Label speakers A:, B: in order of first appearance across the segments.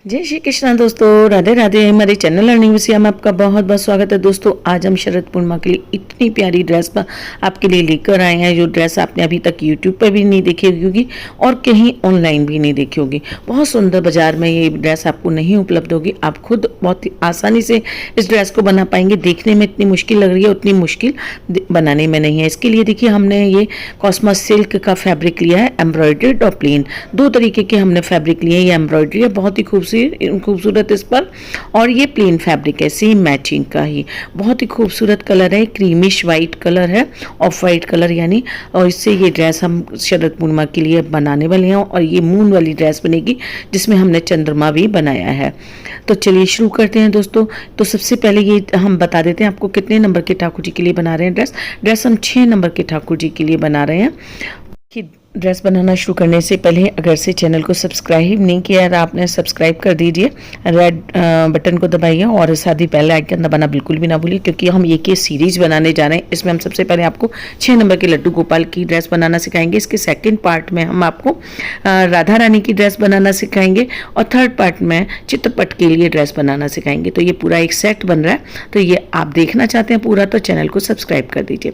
A: जय श्री कृष्णा दोस्तों, राधे राधे। हमारे चैनल अर्निंग विषय में आपका बहुत बहुत स्वागत है। दोस्तों आज हम शरद पूर्णिमा के लिए इतनी प्यारी ड्रेस पर आपके लिए लेकर आए हैं, जो ड्रेस आपने अभी तक यूट्यूब पर भी नहीं देखी होगी और कहीं ऑनलाइन भी नहीं देखी होगी। बहुत सुंदर, बाजार में ये ड्रेस आपको नहीं उपलब्ध होगी। आप खुद बहुत ही आसानी से इस ड्रेस को बना पाएंगे। देखने में इतनी मुश्किल लग रही है, उतनी मुश्किल बनाने में नहीं है। इसके लिए देखिए हमने ये कॉस्मोस सिल्क का फैब्रिक लिया है, एम्ब्रॉयडर्ड और प्लेन, दो तरीके के हमने फैब्रिक लिए। ये एम्ब्रॉयडरी है, बहुत ही खूबसूरत इस पर, और ये प्लेन फैब्रिक है सेम मैचिंग का ही। बहुत ही खूबसूरत कलर है, क्रीमिश वाइट कलर है, ऑफ वाइट कलर यानी। और इससे ये ड्रेस हम शरद पूर्णिमा के लिए बनाने वाले हैं, और ये मून वाली ड्रेस बनेगी जिसमें हमने चंद्रमा भी बनाया है। तो चलिए शुरू करते हैं दोस्तों। तो सबसे पहले ये हम बता देते हैं आपको कितने नंबर के ठाकुर जी के लिए बना रहे हैं ड्रेस हम 6 नंबर के ठाकुर जी के लिए बना रहे हैं। कि ड्रेस बनाना शुरू करने से पहले अगर से चैनल को सब्सक्राइब नहीं किया है तो आपने सब्सक्राइब कर दीजिए, रेड बटन को दबाइए और साथ ही बेल आइकन दबाना बिल्कुल भी ना भूलिए, क्योंकि हम एक सीरीज बनाने जा रहे हैं। इसमें हम सबसे पहले आपको 6 नंबर के लड्डू गोपाल की ड्रेस बनाना सिखाएंगे। इसके सेकंड पार्ट में हम आपको राधा रानी की ड्रेस बनाना सिखाएंगे, और थर्ड पार्ट में चित्रपट के लिए ड्रेस बनाना सिखाएंगे। तो ये पूरा एक सेट बन रहा है। तो ये आप देखना चाहते हैं पूरा, तो चैनल को सब्सक्राइब कर दीजिए।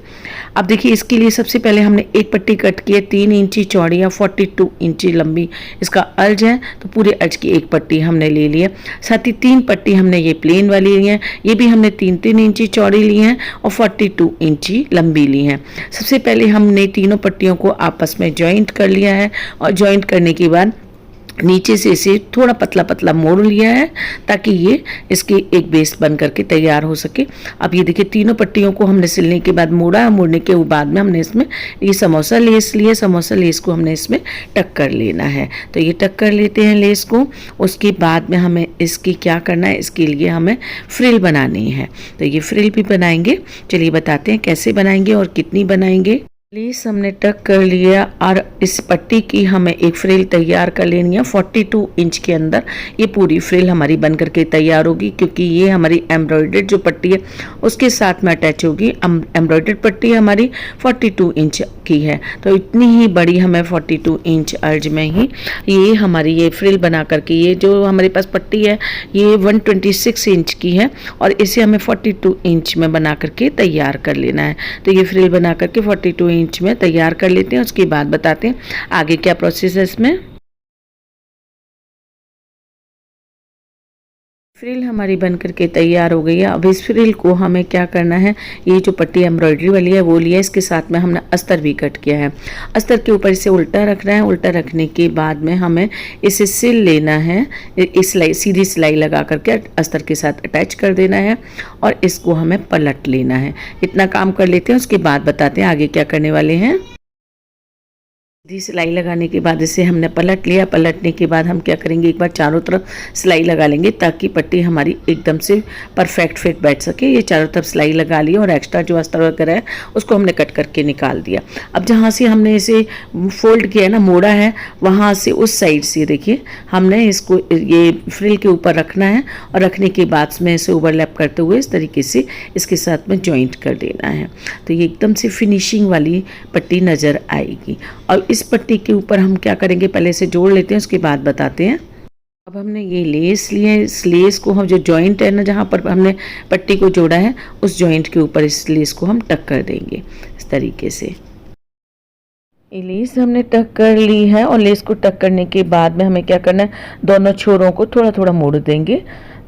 A: अब देखिए इसके लिए सबसे पहले हमने एक पट्टी कट की है 3 इंची चौड़ी या 42 इंची लंबी इसका अर्ज है। तो पूरे अर्ज की एक पट्टी हमने ले ली है। साथ ही 3 पट्टी हमने ये प्लेन वाली ली है, ये भी हमने 3-3 इंची चौड़ी ली हैं और 42 इंची लंबी ली हैं। सबसे पहले हमने तीनों पट्टियों को आपस में जॉइंट कर लिया है, और जॉइंट करने के बाद नीचे से इसे थोड़ा पतला पतला मोड़ लिया है, ताकि ये इसकी एक बेस बन करके तैयार हो सके। अब ये देखिए तीनों पट्टियों को हमने सिलने के बाद मोड़ा, मोड़ने के बाद में हमने इसमें ये समोसा लेस लिया। समोसा लेस को हमने इसमें टक कर लेना है। तो ये टक कर लेते हैं लेस को। उसके बाद में हमें इसकी क्या करना है, इसके लिए हमें फ्रिल बनानी है। तो ये फ्रिल भी बनाएंगे। चलिए बताते हैं कैसे बनाएंगे और कितनी बनाएंगे। लेस हमने टक कर लिया, और इस पट्टी की हमें एक फ्रिल तैयार कर लेनी है 42 इंच के अंदर। ये पूरी फ्रिल हमारी बन करके तैयार होगी, क्योंकि ये हमारी एम्ब्रॉयडर्ड जो पट्टी है उसके साथ में अटैच होगी। एम्ब्रॉयडर्ड पट्टी हमारी 42 इंच की है, तो इतनी ही बड़ी हमें 42 इंच अर्ज में ही ये हमारी ये फ्रिल बना करके, ये जो हमारे पास पट्टी है ये 126 इंच की है, और इसे हमें 42 इंच में बना करके तैयार कर लेना है। तो ये फ्रिल बना करके 42 इंच में तैयार कर लेते हैं। उसके बाद बताते हैं आगे क्या प्रोसेस है इसमें। फ्रिल हमारी बन करके तैयार हो गई है। अब इस फ्रिल को हमें क्या करना है, ये जो पट्टी एम्ब्रॉयडरी वाली है वो लिया है, इसके साथ में हमने अस्तर भी कट किया है। अस्तर के ऊपर इसे उल्टा रखना है। उल्टा रखने के बाद में हमें इसे सिल लेना है। इस सिलाई, सीधी सिलाई लगा करके अस्तर के साथ अटैच कर देना है, और इसको हमें पलट लेना है। इतना काम कर लेते हैं, उसके बाद बताते हैं आगे क्या करने वाले हैं। सीधी सिलाई लगाने के बाद इसे हमने पलट लिया। पलटने के बाद हम क्या करेंगे, एक बार चारों तरफ सिलाई लगा लेंगे, ताकि पट्टी हमारी एकदम से परफेक्ट फिट बैठ सके। ये चारों तरफ सिलाई लगा ली, और एक्स्ट्रा जो अस्तर वगैरह है उसको हमने कट करके निकाल दिया। अब जहाँ से हमने इसे फोल्ड किया ना, मोड़ा है, वहाँ से उस साइड से देखिए हमने इसको ये फ्रिल के ऊपर रखना है, और रखने के बाद में इसे ओवरलैप करते हुए इस तरीके से इसके साथ में जॉइंट कर देना है। तो ये एकदम से फिनिशिंग वाली पट्टी नज़र आएगी। और इस पट्टी के ऊपर हम क्या करेंगे, पहले से जोड़ लेते हैं, उसके बाद बताते हैं। अब हमने ये लेस लिए है। इस लेस को हम जो जॉइंट है ना, जहाँ पर हमने पट्टी को जोड़ा है, उस जॉइंट के ऊपर इस लेस को हम टक कर देंगे इस तरीके से। ये लेस हमने टक कर ली है, और लेस को टक करने के बाद में हमें क्या करना है, दोनों छोरों को थोड़ा थोड़ा मोड़ देंगे,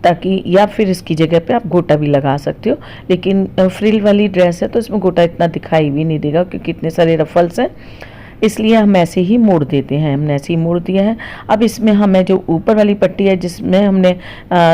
A: ताकि, या फिर इसकी जगह पे आप गोटा भी लगा सकते हो। लेकिन फ्रिल वाली ड्रेस है तो इसमें गोटा इतना दिखाई भी नहीं देगा, क्योंकि इतने सारे रफल्स हैं, इसलिए हम ऐसे ही मोड़ देते हैं। हमने ऐसे ही मोड़ दिया है। अब इसमें हमें जो ऊपर वाली पट्टी है, जिसमें हमने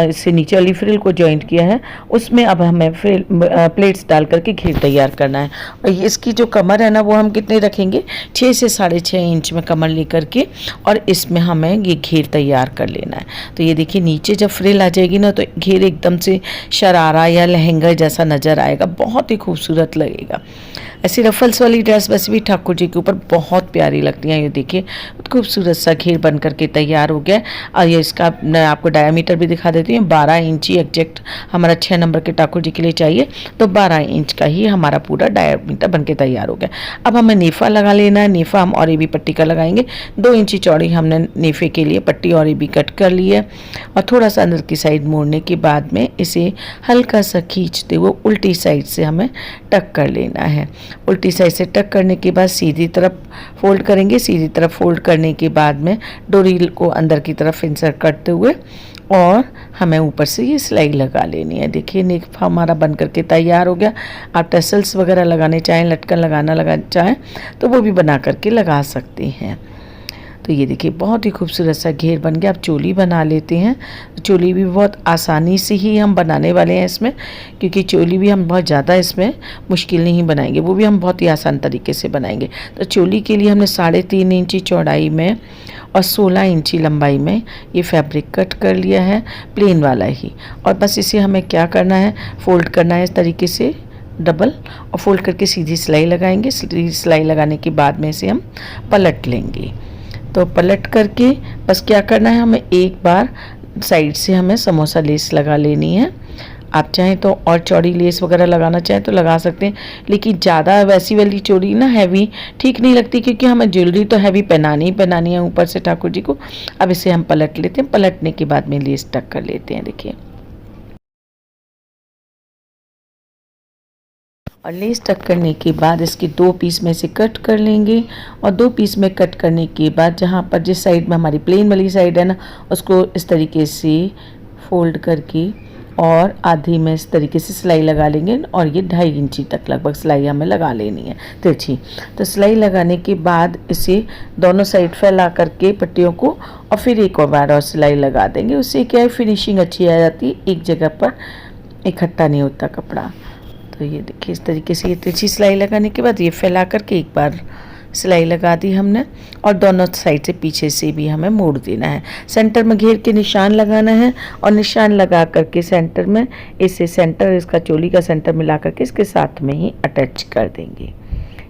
A: इससे नीचे वाली फ्रिल को जॉइंट किया है, उसमें अब हमें फ्रिल प्लेट्स डाल करके घेर तैयार करना है। और इसकी जो कमर है ना, वो हम कितने रखेंगे, 6 से 6.5 इंच में कमर लेकर के, और इसमें हमें ये घेर तैयार कर लेना है। तो ये देखिए नीचे जब फ्रिल आ जाएगी ना, तो घेर एकदम से शरारा या लहंगा जैसा नज़र आएगा, बहुत ही खूबसूरत लगेगा। ऐसी रफल्स वाली ड्रेस वैसे भी ठाकुर जी के ऊपर बहुत प्यारी लगती हैं। ये देखिए खूबसूरत सा घेर बन करके तैयार हो गया है। और ये इसका मैं आपको डायमीटर भी दिखा देती हूँ, 12 इंची एग्जैक्ट हमारा 6 नंबर के ठाकुर जी के लिए चाहिए, तो 12 इंच का ही हमारा पूरा डायमीटर बन के तैयार हो गया। अब हमें नेफा लगा लेना है। नेफा हम और भी पट्टी का लगाएंगे। 2 इंची चौड़ी हमने नेफे के लिए पट्टी और भी कट कर ली है और थोड़ा सा अंदर की साइड मोड़ने के बाद में इसे हल्का सा खींचते हुए उल्टी साइड से हमें टक कर लेना है। उल्टी साइड से टक करने के बाद सीधी तरफ फोल्ड करेंगे। सीधी तरफ फोल्ड करने के बाद में डोरी को अंदर की तरफ इंसर्ट करते हुए और हमें ऊपर से ये सिलाई लगा लेनी है। देखिए नेक हमारा बन करके तैयार हो गया। आप टसल्स वगैरह लगाने चाहें, लटकन लगाना चाहें तो वो भी बना करके लगा सकते हैं। तो ये देखिए बहुत ही खूबसूरत सा घेर बन गया। अब चोली बना लेते हैं। चोली भी बहुत आसानी से ही हम बनाने वाले हैं इसमें, क्योंकि चोली भी हम बहुत ज़्यादा इसमें मुश्किल नहीं बनाएंगे, वो भी हम बहुत ही आसान तरीके से बनाएंगे। तो चोली के लिए हमने 3.5 इंची चौड़ाई में और 16 इंची लंबाई में ये फैब्रिक कट कर लिया है, प्लेन वाला ही। और बस इसे हमें क्या करना है, फोल्ड करना है इस तरीके से डबल, और फोल्ड करके सीधी सिलाई लगाएंगे। सीधी सिलाई लगाने के बाद में इसे हम पलट लेंगे। तो पलट करके बस क्या करना है, हमें एक बार साइड से हमें समोसा लेस लगा लेनी है। आप चाहें तो और चौड़ी लेस वगैरह लगाना चाहें तो लगा सकते हैं, लेकिन ज़्यादा वैसी वाली चोड़ी ना हैवी ठीक नहीं लगती, क्योंकि हमें ज्वेलरी तो हैवी पहनानी ही पहनानी है ऊपर से ठाकुर जी को। अब इसे हम पलट लेते हैं। पलटने के बाद में लेस टक कर लेते हैं। देखिए और लेस टक करने के बाद इसके 2 पीस में से कट कर लेंगे। और 2 पीस में कट करने के बाद जहाँ पर जिस साइड में हमारी प्लेन वाली साइड है ना, उसको इस तरीके से फोल्ड करके और आधी में इस तरीके से सिलाई लगा लेंगे। और ये 2.5 इंची तक लगभग सिलाई हमें लगा लेनी है तिरछी। तो सिलाई लगाने के बाद इसे दोनों साइड फैला करके पट्टियों को और फिर एक और बार और सिलाई लगा देंगे। उससे क्या है, फिनिशिंग अच्छी आ जाती है, एक जगह पर इकट्ठा नहीं होता कपड़ा। तो ये देखिए इस तरीके से ये तिरछी सिलाई लगाने के बाद ये फैला करके एक बार सिलाई लगा दी हमने, और दोनों साइड से पीछे से भी हमें मोड़ देना है। सेंटर में घेर के निशान लगाना है और निशान लगा करके सेंटर में इसे सेंटर इसका चोली का सेंटर मिला करके इसके साथ में ही अटैच कर देंगे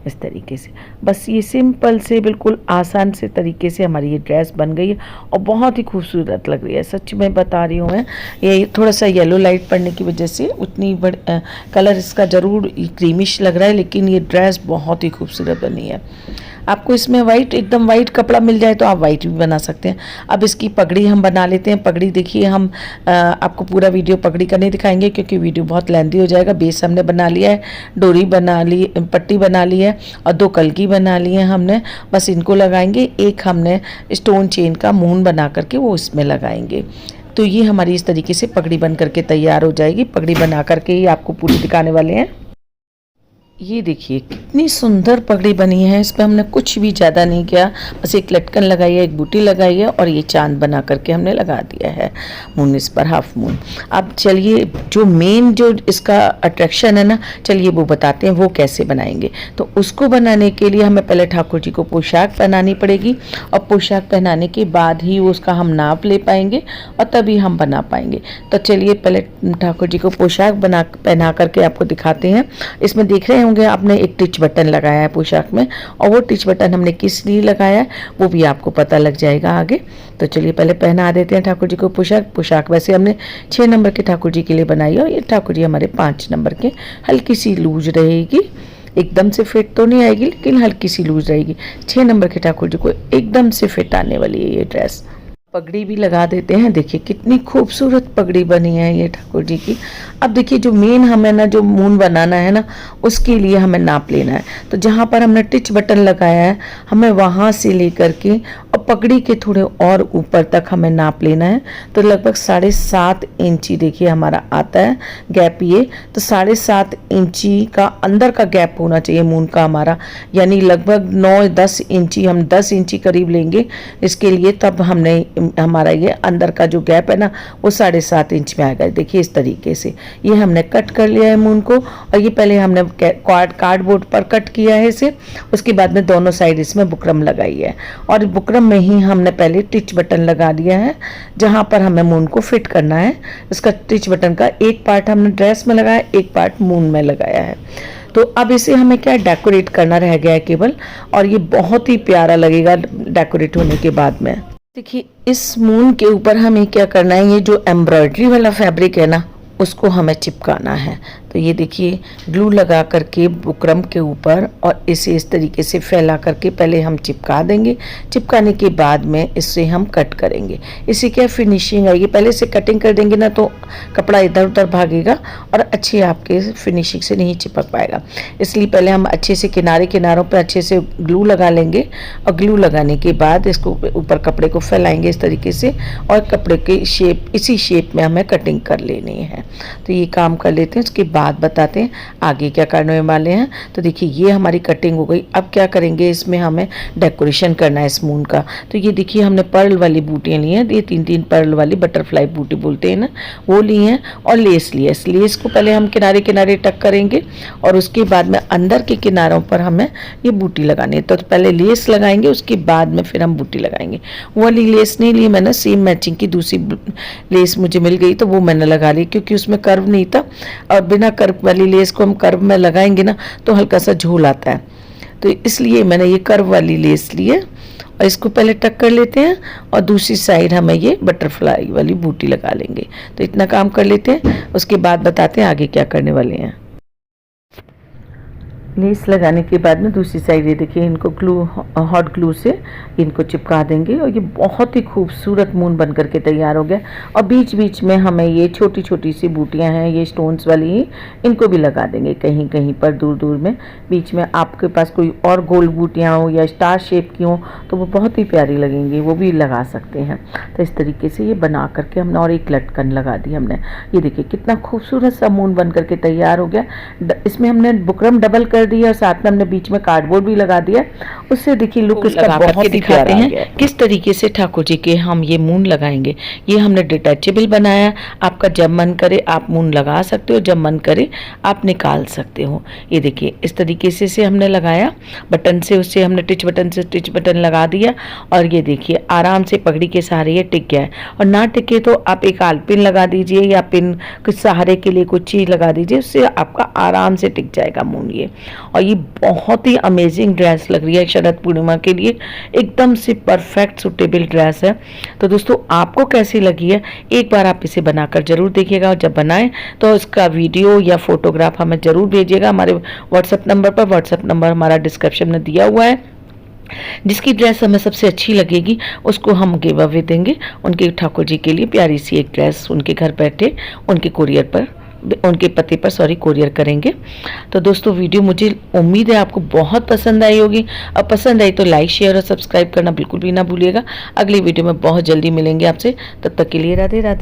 A: इस तरीके से। बस ये सिंपल से बिल्कुल आसान से तरीके से हमारी ये ड्रेस बन गई है और बहुत ही खूबसूरत लग रही है। सच में बता रही हूँ मैं, ये थोड़ा सा येलो लाइट पड़ने की वजह से उतनी कलर इसका ज़रूर क्रीमिश लग रहा है, लेकिन ये ड्रेस बहुत ही खूबसूरत बनी है। आपको इसमें वाइट एकदम वाइट कपड़ा मिल जाए तो आप वाइट भी बना सकते हैं। अब इसकी पगड़ी हम बना लेते हैं। पगड़ी देखिए हम आपको पूरा वीडियो पगड़ी का नहीं दिखाएंगे, क्योंकि वीडियो बहुत लेंथी हो जाएगा। बेस हमने बना लिया है, डोरी बना ली, पट्टी बना ली है और 2 कलगी बना ली है हमने। बस इनको लगाएंगे। एक हमने स्टोन चेन का मून बना करके वो इसमें लगाएंगे। तो ये हमारी इस तरीके से पगड़ी बन करके तैयार हो जाएगी। पगड़ी बना करके ही आपको पूरी दिखाने वाले हैं। ये देखिए कितनी सुंदर पगड़ी बनी है। इस पर हमने कुछ भी ज़्यादा नहीं किया, बस एक लटकन लगाई है, एक बूटी लगाई है और ये चांद बना करके हमने लगा दिया है मून, इस पर हाफ मून। अब चलिए जो मेन जो इसका अट्रैक्शन है ना, चलिए वो बताते हैं वो कैसे बनाएंगे। तो उसको बनाने के लिए हमें पहले ठाकुर जी को पोशाक पहनानी पड़ेगी, और पोशाक पहनाने के बाद ही उसका हम नाप ले पाएंगे और तभी हम बना पाएंगे। तो चलिए पहले ठाकुर जी को पोशाक पहना करके आपको दिखाते हैं। इसमें देख रहे होंगे आपने एक टिच बटन लगाया है पोशाक में, और वो टिच बटन हमने किस लिए लगाया है वो भी आपको पता लग जाएगा आगे। तो चलिए पहले पहना देते हैं ठाकुर जी को पोशाक। पोशाक वैसे हमने 6 नंबर के ठाकुर जी के लिए बनाई है, और ये ठाकुर जी हमारे 5 नंबर के। हल्की सी लूज रहेगी, एकदम से फिट तो नहीं आएगी, लेकिन हल्की सी लूज रहेगी। 6 नंबर के ठाकुर जी को एकदम से फिट आने वाली है ये ड्रेस। पगड़ी भी लगा देते हैं। देखिए कितनी खूबसूरत पगड़ी बनी है ये ठाकुर जी की। अब देखिए जो मेन हमें ना जो मून बनाना है ना, उसके लिए हमें नाप लेना है। तो जहाँ पर हमने टिच बटन लगाया है, हमें वहाँ से लेकर के और पगड़ी के थोड़े और ऊपर तक हमें नाप लेना है। तो लगभग 7.5 इंची देखिए हमारा आता है गैप ये। तो 7.5 इंची का अंदर का गैप होना चाहिए मून का हमारा, यानी लगभग 9-10 इंची, हम 10 इंची करीब लेंगे इसके लिए। तब हमने हमारा ये अंदर का जो गैप है ना वो 7.5 इंच में आएगा। देखिए इस तरीके से ये हमने कट कर लिया है मून को, और ये पहले हमने कार्डबोर्ड पर कट किया है इसे। उसके बाद में दोनों साइड इसमें बुकरम लगाई है, और बुकरम में ही हमने पहले टिच बटन लगा दिया है जहाँ पर हमें मून को फिट करना है। इसका टिच बटन का एक पार्ट हमने ड्रेस में लगाया, एक पार्ट मून में लगाया है। तो अब इसे हमें क्या डेकोरेट करना रह गया है केवल, और ये बहुत ही प्यारा लगेगा डेकोरेट होने के बाद में। देखिए इस मून के ऊपर हमें क्या करना है, ये जो एम्ब्रॉयडरी वाला फैब्रिक है ना उसको हमें चिपकाना है। तो ये देखिए ग्लू लगा करके बुकरम के ऊपर और इसे इस तरीके से फैला करके पहले हम चिपका देंगे। चिपकाने के बाद में इससे हम कट करेंगे। इससे क्या फिनिशिंग आएगी, पहले से कटिंग कर देंगे ना तो कपड़ा इधर उधर भागेगा और अच्छी आपके फिनिशिंग से नहीं चिपक पाएगा। इसलिए पहले हम अच्छे से किनारों पर अच्छे से ग्लू लगा लेंगे और ग्लू लगाने के बाद इसको ऊपर कपड़े को फैलाएंगे इस तरीके से और कपड़े की शेप इसी शेप में हमें कटिंग कर लेनी है। तो ये काम कर लेते हैं, उसके बाद बताते हैं आगे क्या करने वाले हैं। तो देखिए ये हमारी कटिंग हो गई। अब क्या करेंगे, इसमें हमें डेकोरेशन करना है इस मून का। तो ये देखिए हमने पर्ल वाली बूटियाँ ली हैं, ये 3 पर्ल वाली बटरफ्लाई बूटी बोलते हैं ना, वो ली हैं और लेस ली है। इस लेस को पहले हम किनारे किनारे टक करेंगे और उसके बाद में अंदर के किनारों पर हमें ये बूटी लगानी है। तो पहले लेस लगाएंगे, उसके बाद में फिर हम बूटी लगाएंगे। वो वाली लेस नहीं ली मैंने, सेम मैचिंग की दूसरी लेस मुझे मिल गई तो वो मैंने लगा ली, क्योंकि उसमें कर्व नहीं था और बिना कर्व वाली लेस को हम कर्व में लगाएंगे ना तो हल्का सा झूल आता है। तो इसलिए मैंने ये कर्व वाली लेस ली है और इसको पहले टक कर लेते हैं और दूसरी साइड हमें ये बटरफ्लाई वाली बूटी लगा लेंगे। तो इतना काम कर लेते हैं, उसके बाद बताते हैं आगे क्या करने वाले हैं। लेस लगाने के बाद में दूसरी साइड ये देखिए इनको हॉट ग्लू से इनको चिपका देंगे और ये बहुत ही खूबसूरत मून बन करके तैयार हो गया। और बीच बीच में हमें ये छोटी छोटी सी बूटियां हैं, ये स्टोन्स वाली ही, इनको भी लगा देंगे कहीं कहीं पर दूर दूर में। बीच में आपके पास कोई और गोल बूटियां हो या स्टार शेप की हो तो वो बहुत ही प्यारी लगेंगी, वो भी लगा सकते हैं। तो इस तरीके से ये बना करके हमने और एक लटकन लगा दी हमने। ये देखिए कितना खूबसूरत सा मून बन करके तैयार हो गया। इसमें हमने बुकरम डबल कर दिया और साथ में हमने बीच में कार्डबोर्ड भी लगा दिया। उससे देखिए लुक इसका बहुत ही दिखाते हैं किस तरीके से ठाकुर जी के हम ये मून लगाएंगे। ये हमने डिटैचेबल बनाया, आपका जब मन करे आप मून लगा सकते हो, जब मन करे आप निकाल सकते हो। ये देखिए इस तरीके से हमने लगाया बटन से, उससे हमने टिच बटन से टिच बटन लगा दिया और ये देखिए आराम से पगड़ी के सहारे ये टिक गया है। और ना टिके तो आप एक आलपिन लगा दीजिए या पिन कुछ सहारे के लिए कुछ चीज लगा दीजिए, उससे आपका आराम से टिक जाएगा मून ये। और ये बहुत ही अमेजिंग ड्रेस लग रही है शरद पूर्णिमा के लिए, एकदम से परफेक्ट सूटेबल ड्रेस है। तो दोस्तों आपको कैसी लगी है एक बार आप इसे बनाकर जरूर देखिएगा और जब बनाएं तो इसका वीडियो या फोटोग्राफ हमें जरूर भेजिएगा हमारे व्हाट्सएप नंबर पर। व्हाट्सएप नंबर हमारा डिस्क्रिप्शन में दिया हुआ है। जिसकी ड्रेस हमें सबसे अच्छी लगेगी उसको हम गिव अवे देंगे। उनके ठाकुर जी के लिए प्यारी सी एक ड्रेस उनके घर बैठे उनके कुरियर पर, उनके पते पर कोरियर करेंगे। तो दोस्तों वीडियो मुझे उम्मीद है आपको बहुत पसंद आई होगी। और पसंद आई तो लाइक शेयर और सब्सक्राइब करना बिल्कुल भी ना भूलिएगा। अगली वीडियो में बहुत जल्दी मिलेंगे आपसे, तब तक के लिए राधे राधे।